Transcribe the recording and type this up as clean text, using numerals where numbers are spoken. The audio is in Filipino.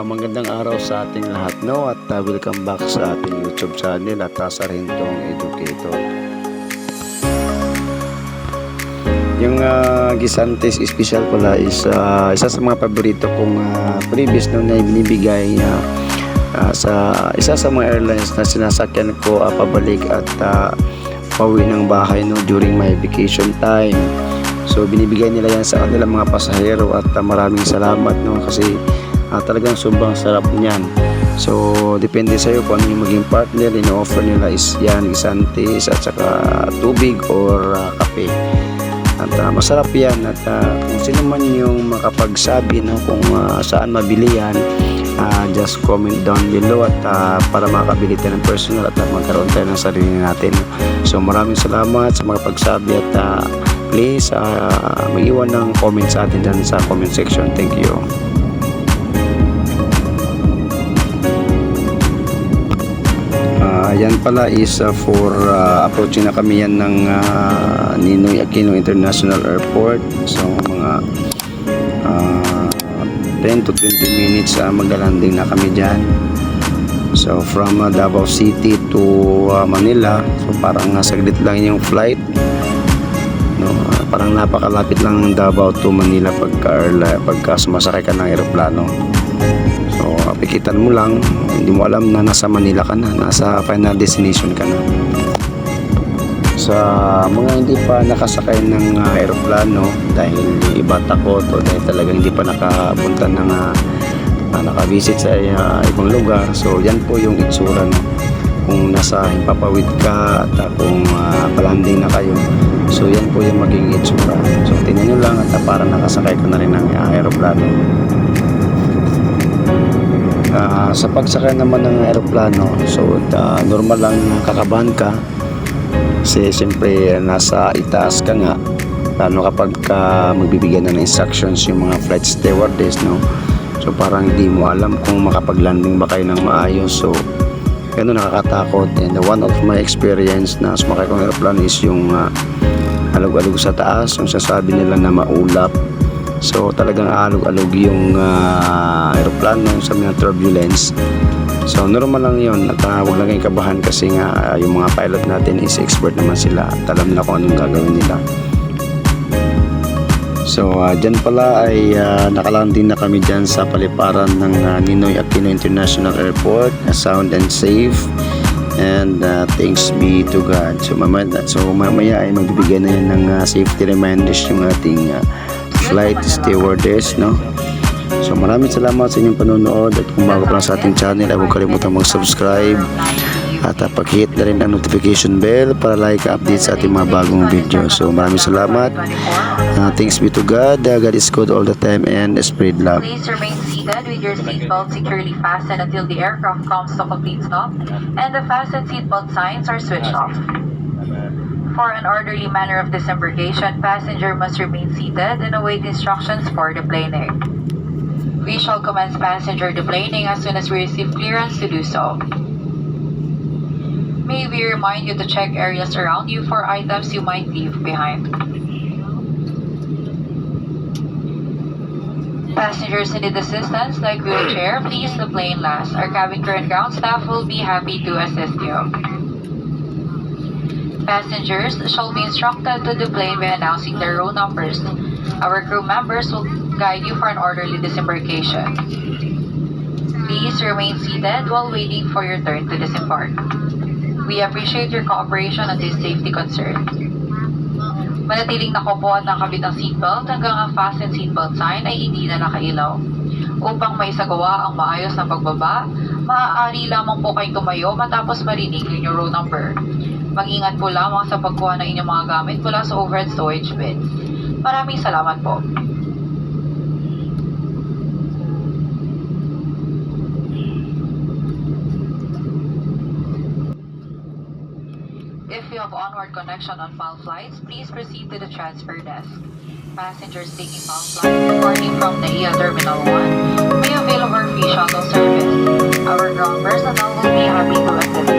Magandang araw sa ating lahat, no? At welcome back sa ating YouTube channel at sa Rentong Educator. Yung Gisantes Special pala is isa sa mga paborito kong previous na binibigay sa isa sa mga airlines na sinasakyan ko pabalik at pauwi ng bahay, no, during my vacation time. So binibigay nila yan sa kanilang mga pasahero at maraming salamat, no, kasi talagang sobrang sarap niyan. So depende sa iyo kung ano yung maging partner. Ino-offer nila is yan, Gisantes at saka tubig or kape. At masarap yan. At kung sino man yung makapagsabi, no, kung saan mabili yan, just comment down below at para makabili tayo ng personal at magkaroon tayo ng sarili natin. So maraming salamat sa mga pagsabi at please mag-iwan ng comment sa atin dyan sa comment section. Thank you. Yan pala is for approaching na kami yan ng Ninoy Aquino International Airport. So mga 10 to 20 minutes maglalanding na kami dyan. So from Davao City to Manila, so parang saglit lang yung flight, no? Parang napakalapit lang ng Davao to Manila pagka sumasakay ka ng eroplano. So pikitan mo lang, hindi mo alam na nasa Manila ka na, nasa final destination ka na. Sa mga hindi pa nakasakay ng eroplano dahil iba takot o dahil talagang hindi pa nakapunta ng nakavisit sa ibang lugar, so yan po yung itsura, no? Kung nasa Himpapawid ka at kung palanding na kayo, so yan po yung maging itsura. So tingnan nyo lang at para nakasakay ka na rin ng aeroplano. Sa pagsakay naman ng aeroplano, so normal lang kakabahan ka kasi siyempre nasa itaas ka nga, lalo kapag magbibigyan na ng instructions yung mga flight stewardess, no? So parang hindi mo alam kung makapaglanding ba kayo ng maayos. So gano'n nakakatakot. And one of my experience na sumakay kong aeroplano is yung alog-alog sa taas, yung sasabi nila na maulap. So talagang alog-alog yung aeroplano sa mga turbulence. So normal lang yun at huwag lang kayong kabahan kasi nga yung mga pilot natin is expert naman sila at alam nila kung anong gagawin nila. So dyan pala ay nakalanding na kami dyan sa paliparan ng Ninoy Aquino International Airport, sound and safe, and thanks be to God. So mamaya ay magbibigay na yan ng safety reminders yung ating flight stewardess, no? So maraming salamat sa inyong panonood at kung bago pa lang sa ating channel ay huwag kalimutang mag-subscribe at pag-hit na rin ang notification bell para like update sa ating mga bagong video. So maraming salamat. Thanks be to God. God is good all the time and spread love. Please remain seated with your seatbelt securely fastened until the aircraft comes to complete stop and the fasten seatbelt signs are switched off. For an orderly manner of disembarkation, passenger must remain seated and await instructions for deplaning. We shall commence passenger deplaning as soon as we receive clearance to do so. May we remind you to check areas around you for items you might leave behind. Passengers who need assistance like wheelchair, please deplane last. Our cabin crew and ground staff will be happy to assist you. Passengers shall be instructed to deplane by announcing their row numbers. Our crew members will guide you for an orderly disembarkation. Please remain seated while waiting for your turn to disembark. We appreciate your cooperation on this safety concern. Manatiling nakaupo at nakabit ang seatbelt hanggang ang fasten seatbelt sign ay hindi na nakailaw. Upang maisagawa ang maayos na pagbaba, maaari lamang po kayong tumayo matapos marinig yung row number. Mag-ingat po lamang sa pagkuha ng inyong mga gamit mula sa overhead storage bins. Maraming salamat po. If you have onward connection on PAL flights, please proceed to the transfer desk. Passengers taking PAL flights departing from NAIA Terminal 1 may avail of our free shuttle service. Our ground personnel will be happy to assist